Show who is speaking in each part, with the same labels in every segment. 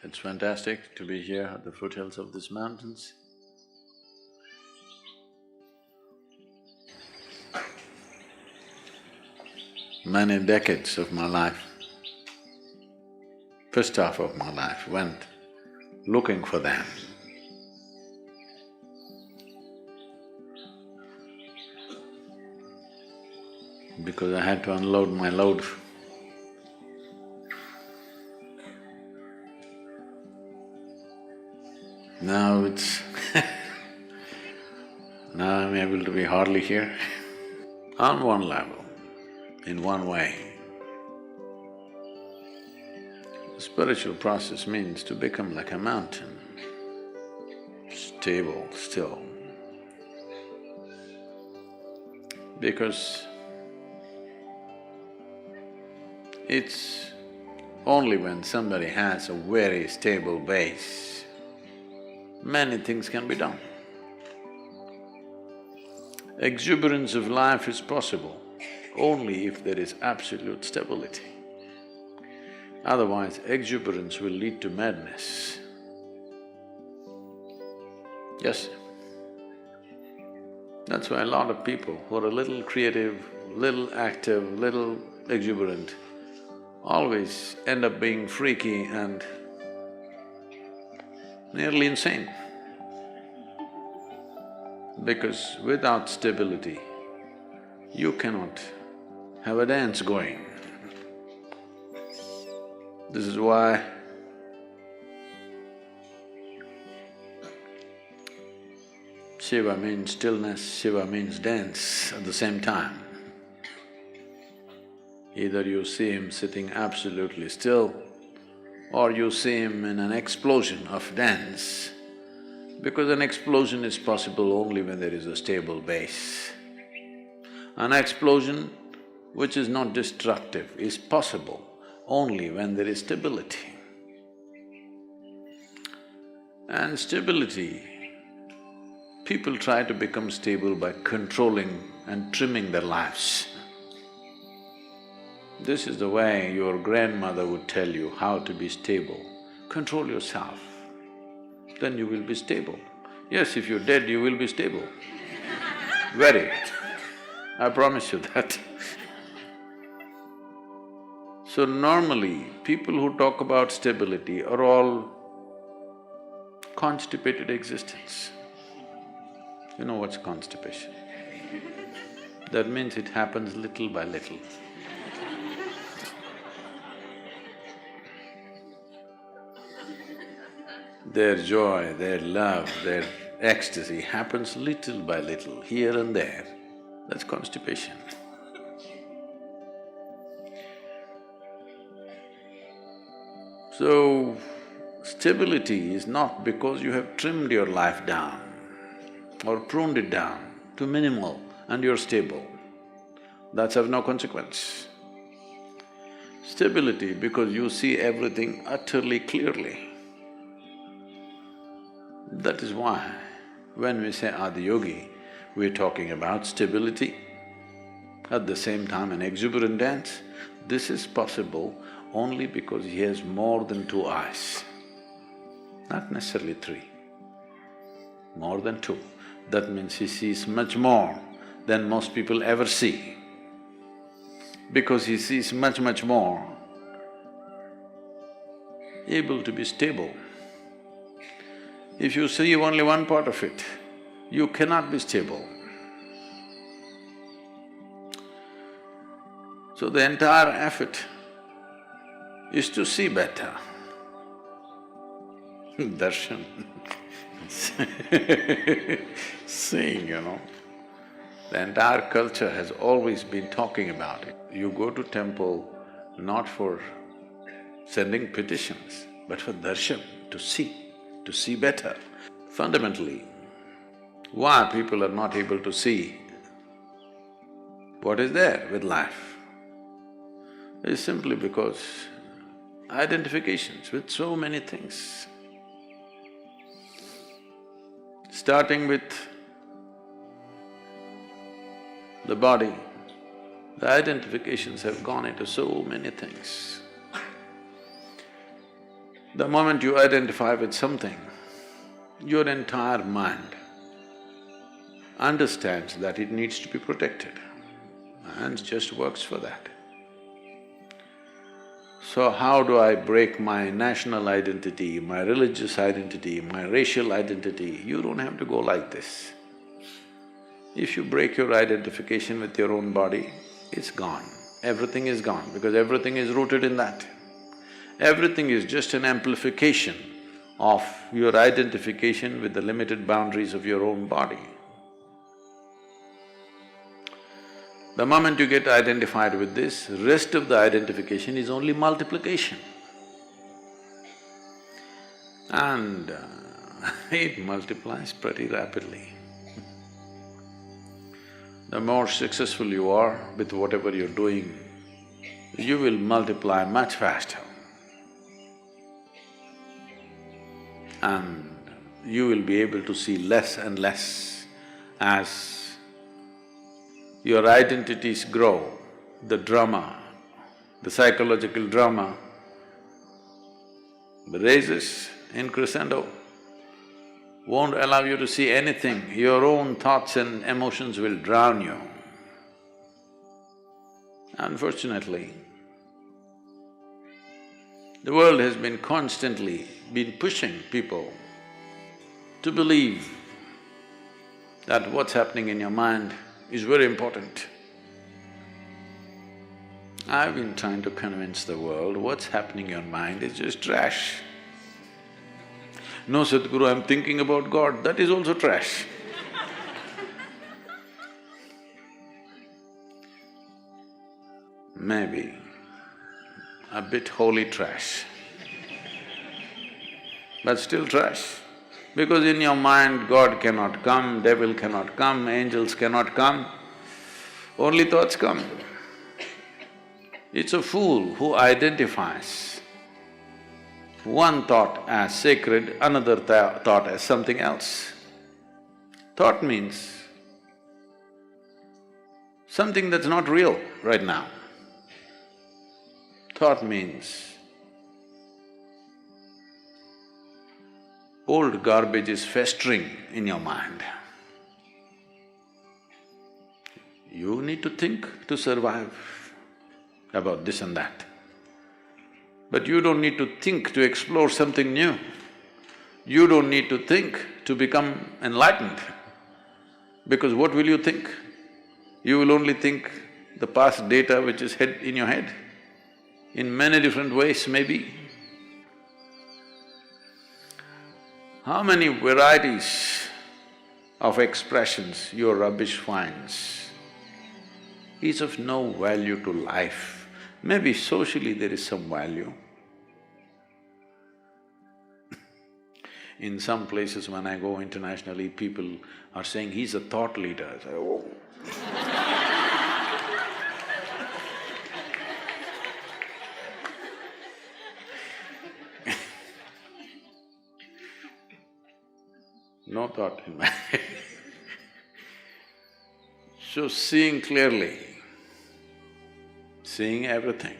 Speaker 1: It's fantastic to be here at the foothills of these mountains. Many decades of my life, first half of my life went looking for them. Because I had to unload my load. Now it's now I'm able to be hardly here. On one level, in one way, the spiritual process means to become like a mountain, stable, still. Because it's only when somebody has a very stable base, many things can be done. Exuberance of life is possible only if there is absolute stability. Otherwise, exuberance will lead to madness. Yes. That's why a lot of people who are a little creative, little active, little exuberant, always end up being freaky and nearly insane. Because without stability, you cannot have a dance going. This is why Shiva means stillness, Shiva means dance at the same time. Either you see him sitting absolutely still, or you see him in an explosion of dance, because an explosion is possible only when there is a stable base. An explosion which is not destructive is possible only when there is stability. And stability, people try to become stable by controlling and trimming their lives. This is the way your grandmother would tell you how to be stable. Control yourself, then you will be stable. Yes, if you're dead, you will be stable. Very. I promise you that. So normally, people who talk about stability are all constipated existence. You know what's constipation? That means it happens little by little. Their joy, their love, their ecstasy happens little by little, here and there. That's constipation. So, stability is not because you have trimmed your life down or pruned it down to minimal and you're stable. That's of no consequence. Stability because you see everything utterly clearly. That is why when we say Yogi, we're talking about stability, at the same time an exuberant dance. This is possible only because he has more than two eyes, not necessarily three, more than two. That means he sees much more than most people ever see. Because he sees much more, able to be stable. If you see only one part of it, you cannot be stable. So the entire effort is to see better. Darshan seeing, you know. The entire culture has always been talking about it. You go to temple not for sending petitions, but for darshan, to see better. Fundamentally, why people are not able to see what is there with life is simply because identifications with so many things. Starting with the body, the identifications have gone into so many things. The moment you identify with something, your entire mind understands that it needs to be protected and just works for that. So how do I break my national identity, my religious identity, my racial identity? You don't have to go like this. If you break your identification with your own body, it's gone. Everything is gone because everything is rooted in that. Everything is just an amplification of your identification with the limited boundaries of your own body. The moment you get identified with this, rest of the identification is only multiplication. And it multiplies pretty rapidly. The more successful you are with whatever you're doing, you will multiply much faster. And you will be able to see less and less as your identities grow. The drama, the psychological drama raises in crescendo, won't allow you to see anything. Your own thoughts and emotions will drown you. Unfortunately, the world has been constantly pushing people to believe that what's happening in your mind is very important. I've been trying to convince the world what's happening in your mind is just trash. No, Sadhguru, I'm thinking about God, that is also trash. Maybe a bit holy trash, but still trash. Because in your mind, God cannot come, devil cannot come, angels cannot come, only thoughts come. It's a fool who identifies one thought as sacred, another thought as something else. Thought means something that's not real right now. Thought means old garbage is festering in your mind. You need to think to survive about this and that. But you don't need to think to explore something new. You don't need to think to become enlightened. Because what will you think? You will only think the past data which is in your head, in many different ways maybe. How many varieties of expressions your rubbish finds is of no value to life. Maybe socially there is some value. In some places when I go internationally, people are saying, he's a thought leader. I say, oh. No thought in my head. So seeing clearly, seeing everything,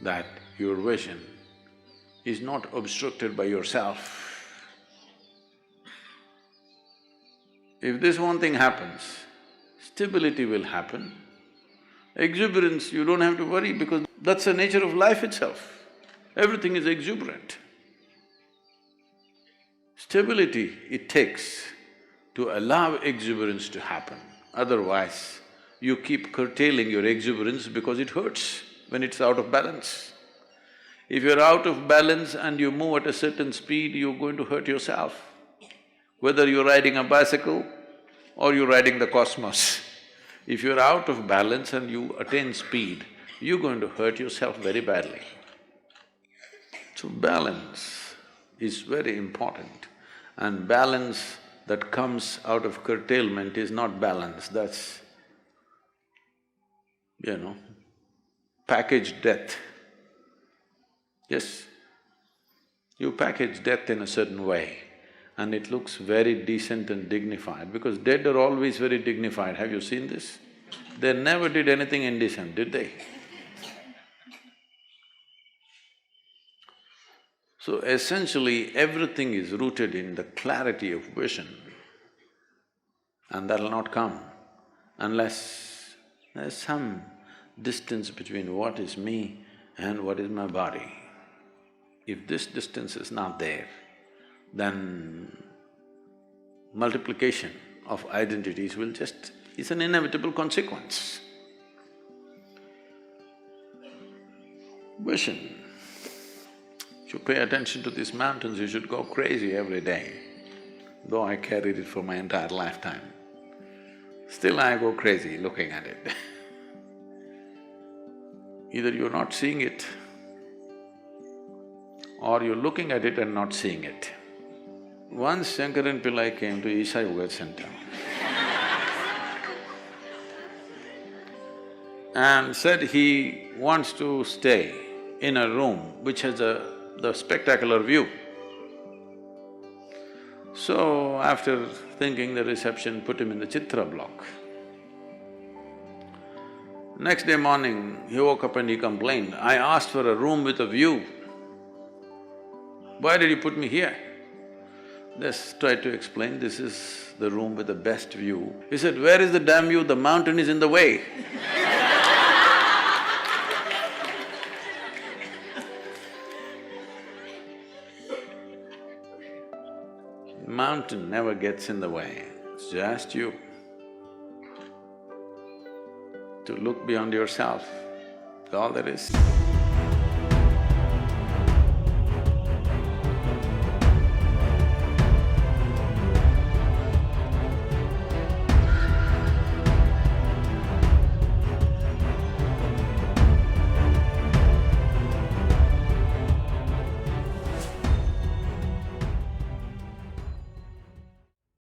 Speaker 1: that your vision is not obstructed by yourself. If this one thing happens, stability will happen. Exuberance, you don't have to worry because that's the nature of life itself. Everything is exuberant. Stability it takes to allow exuberance to happen. Otherwise, you keep curtailing your exuberance because it hurts when it's out of balance. If you're out of balance and you move at a certain speed, you're going to hurt yourself. Whether you're riding a bicycle or you're riding the cosmos, if you're out of balance and you attain speed, you're going to hurt yourself very badly. So balance is very important, and balance that comes out of curtailment is not balance, that's, packaged death. Yes, you package death in a certain way and it looks very decent and dignified because dead are always very dignified. Have you seen this? They never did anything indecent, did they? So essentially, everything is rooted in the clarity of vision, and that'll not come unless there's some distance between what is me and what is my body. If this distance is not there, then multiplication of identities will just… it's an inevitable consequence. Vision. If you pay attention to these mountains, you should go crazy every day. Though I carried it for my entire lifetime, still I go crazy looking at it. Either you're not seeing it, or you're looking at it and not seeing it. Once Shankaran Pillai came to Isha Yoga Center and said he wants to stay in a room which has the spectacular view. So after thinking, the reception put him in the Chitra block. Next day morning, he woke up and he complained, "I asked for a room with a view. Why did you put me here?" Just tried to explain, this is the room with the best view. He said, "Where is the damn view? The mountain is in the way." Mountain never gets in the way, it's just you. To look beyond yourself, that's all there is.